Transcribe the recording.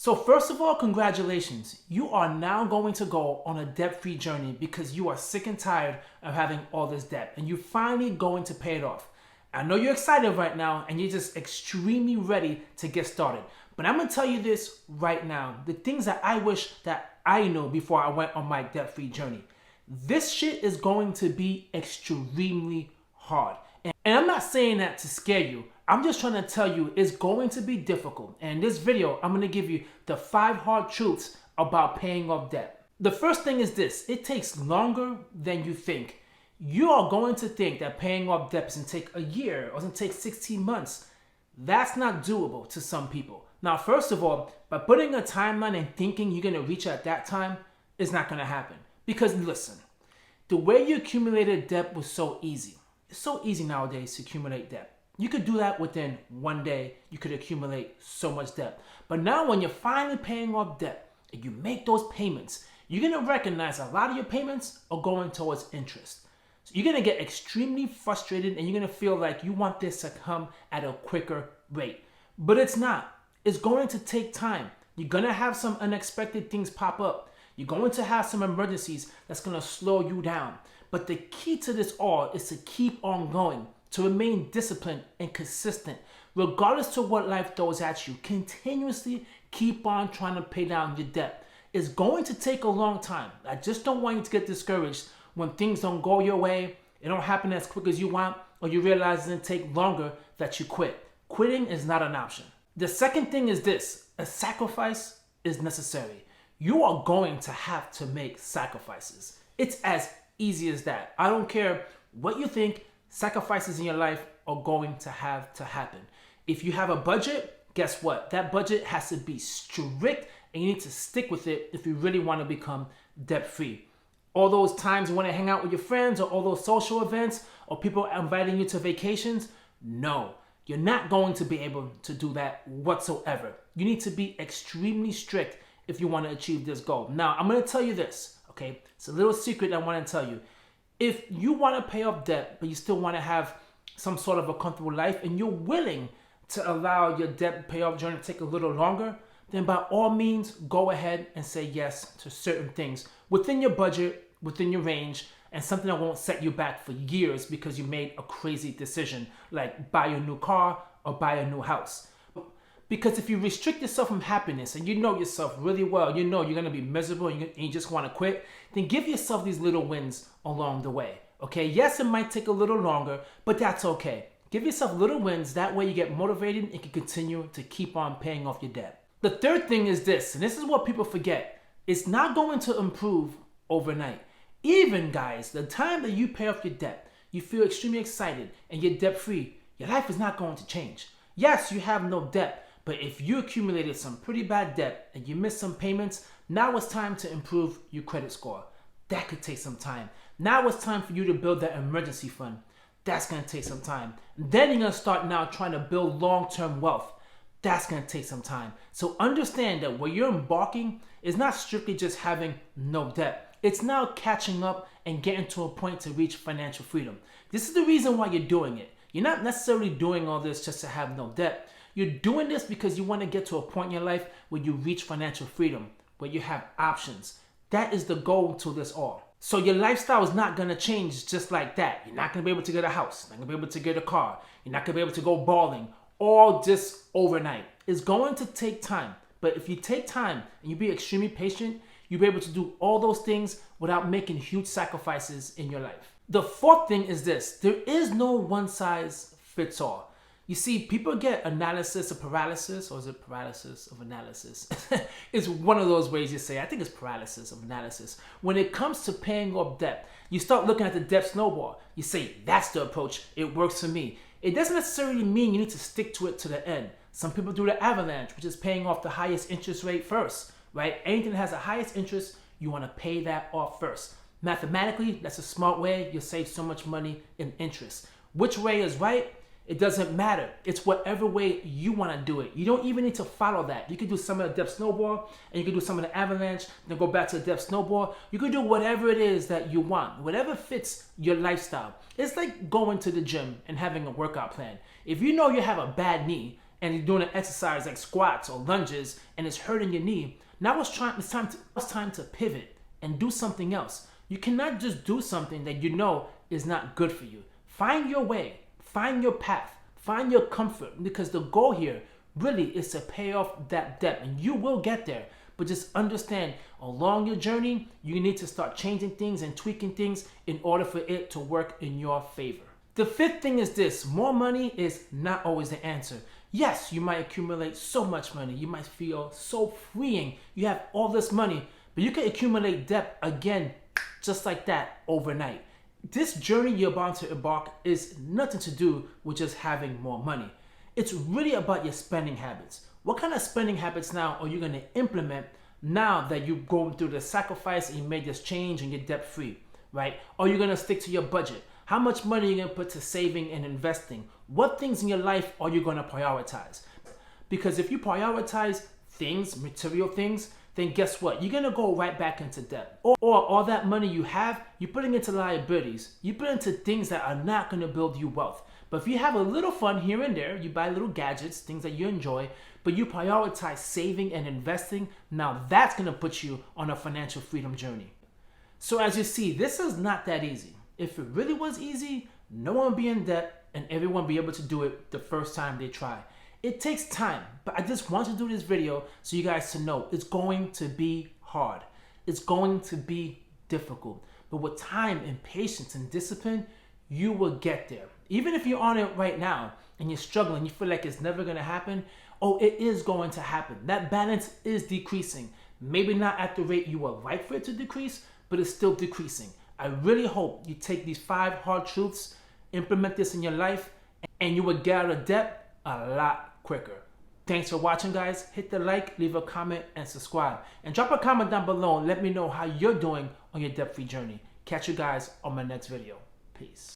So first of all, congratulations. You are now going to go on a debt-free journey because you are sick and tired of having all this debt and you're finally going to pay it off. I know you're excited right now and you're just extremely ready to get started. But I'm going to tell you this right now, the things that I wish that I knew before I went on my debt-free journey. This shit is going to be extremely hard. And I'm not saying that to scare you. I'm just trying to tell you it's going to be difficult. And in this video, I'm going to give you the 5 hard truths about paying off debt. The first thing is this: it takes longer than you think. You are going to think that paying off debt is going to take a year or it's going to take 16 months. That's not doable to some people. Now, first of all, by putting a timeline and thinking you're going to reach at that time, it's not going to happen. Because listen, the way you accumulated debt was so easy. It's so easy nowadays to accumulate debt. You could do that within one day. You could accumulate so much debt. But now when you're finally paying off debt and you make those payments, you're going to recognize a lot of your payments are going towards interest. So you're going to get extremely frustrated and you're going to feel like you want this to come at a quicker rate. But it's not. It's going to take time. You're going to have some unexpected things pop up. You're going to have some emergencies that's going to slow you down. But the key to this all is to keep on going, to remain disciplined and consistent. Regardless to what life throws at you, continuously keep on trying to pay down your debt. It's going to take a long time. I just don't want you to get discouraged when things don't go your way, it don't happen as quick as you want, or you realize it's going to take longer that you quit. Quitting is not an option. The second thing is this: a sacrifice is necessary. You are going to have to make sacrifices. It's as easy as that. I don't care what you think, sacrifices in your life are going to have to happen. If you have a budget, guess what? That budget has to be strict and you need to stick with it if you really want to become debt-free. All those times you want to hang out with your friends or all those social events or people inviting you to vacations, no. You're not going to be able to do that whatsoever. You need to be extremely strict if you want to achieve this goal. Now, I'm going to tell you this, okay? It's a little secret I want to tell you. If you want to pay off debt, but you still want to have some sort of a comfortable life and you're willing to allow your debt payoff journey to take a little longer, then by all means, go ahead and say yes to certain things within your budget, within your range, and something that won't set you back for years because you made a crazy decision, like buy a new car or buy a new house. Because if you restrict yourself from happiness and you know yourself really well, you know you're going to be miserable and you just want to quit, then give yourself these little wins along the way. Okay, yes, it might take a little longer, but that's okay. Give yourself little wins. That way you get motivated and can continue to keep on paying off your debt. The third thing is this, and this is what people forget. It's not going to improve overnight. Even, guys, the time that you pay off your debt, you feel extremely excited and you're debt-free, your life is not going to change. Yes, you have no debt, but if you accumulated some pretty bad debt and you missed some payments, now it's time to improve your credit score. That could take some time. Now it's time for you to build that emergency fund. That's going to take some time. Then you're going to start now trying to build long-term wealth. That's going to take some time. So understand that what you're embarking is not strictly just having no debt. It's now catching up and getting to a point to reach financial freedom. This is the reason why you're doing it. You're not necessarily doing all this just to have no debt. You're doing this because you want to get to a point in your life where you reach financial freedom, where you have options. That is the goal to this all. So your lifestyle is not going to change just like that. You're not going to be able to get a house. You're not going to be able to get a car. You're not going to be able to go bowling all just overnight. It's going to take time. But if you take time and you be extremely patient, you'll be able to do all those things without making huge sacrifices in your life. The fourth thing is this: there is no one size fits all. You see, people get analysis of paralysis, or is it paralysis of analysis? It's one of those ways you say, I think it's paralysis of analysis. When it comes to paying off debt, you start looking at the debt snowball. You say, that's the approach, it works for me. It doesn't necessarily mean you need to stick to it to the end. Some people do the avalanche, which is paying off the highest interest rate first, right? Anything that has the highest interest, you want to pay that off first. Mathematically, that's a smart way. You'll save so much money in interest. Which way is right? It doesn't matter. It's whatever way you want to do it. You don't even need to follow that. You can do some of the debt snowball and you can do some of the avalanche, then go back to the debt snowball. You can do whatever it is that you want, whatever fits your lifestyle. It's like going to the gym and having a workout plan. If you know you have a bad knee and you're doing an exercise like squats or lunges and it's hurting your knee, now it's time to pivot and do something else. You cannot just do something that you know is not good for you. Find your way, find your path, find your comfort, because the goal here really is to pay off that debt, and you will get there. But just understand, along your journey, you need to start changing things and tweaking things in order for it to work in your favor. The fifth thing is this: more money is not always the answer. Yes, you might accumulate so much money. You might feel so freeing. You have all this money, but you can accumulate debt again just like that overnight. This journey you're about to embark is nothing to do with just having more money. It's really about your spending habits. What kind of spending habits now are you going to implement now that you're going through the sacrifice and you made this change and you're debt free, right? Are you going to stick to your budget? How much money are you going to put to saving and investing? What things in your life are you going to prioritize? Because if you prioritize things, material things, then guess what? You're going to go right back into debt. Or all that money you have, you're putting into liabilities. You put into things that are not going to build you wealth. But if you have a little fun here and there, you buy little gadgets, things that you enjoy, but you prioritize saving and investing, now that's going to put you on a financial freedom journey. So as you see, this is not that easy. If it really was easy, no one would be in debt and everyone would be able to do it the first time they try. It takes time, but I just want to do this video so you guys to know it's going to be hard. It's going to be difficult. But with time and patience and discipline, you will get there. Even if you're on it right now and you're struggling, you feel like it's never going to happen, it is going to happen. That balance is decreasing. Maybe not at the rate you would like for it to decrease, but it's still decreasing. I really hope you take these 5 hard truths, implement this in your life, and you will get out of debt a lot quicker. Thanks for watching, guys. Hit the like, leave a comment, and subscribe. And drop a comment down below and let me know how you're doing on your debt-free journey. Catch you guys on my next video. Peace.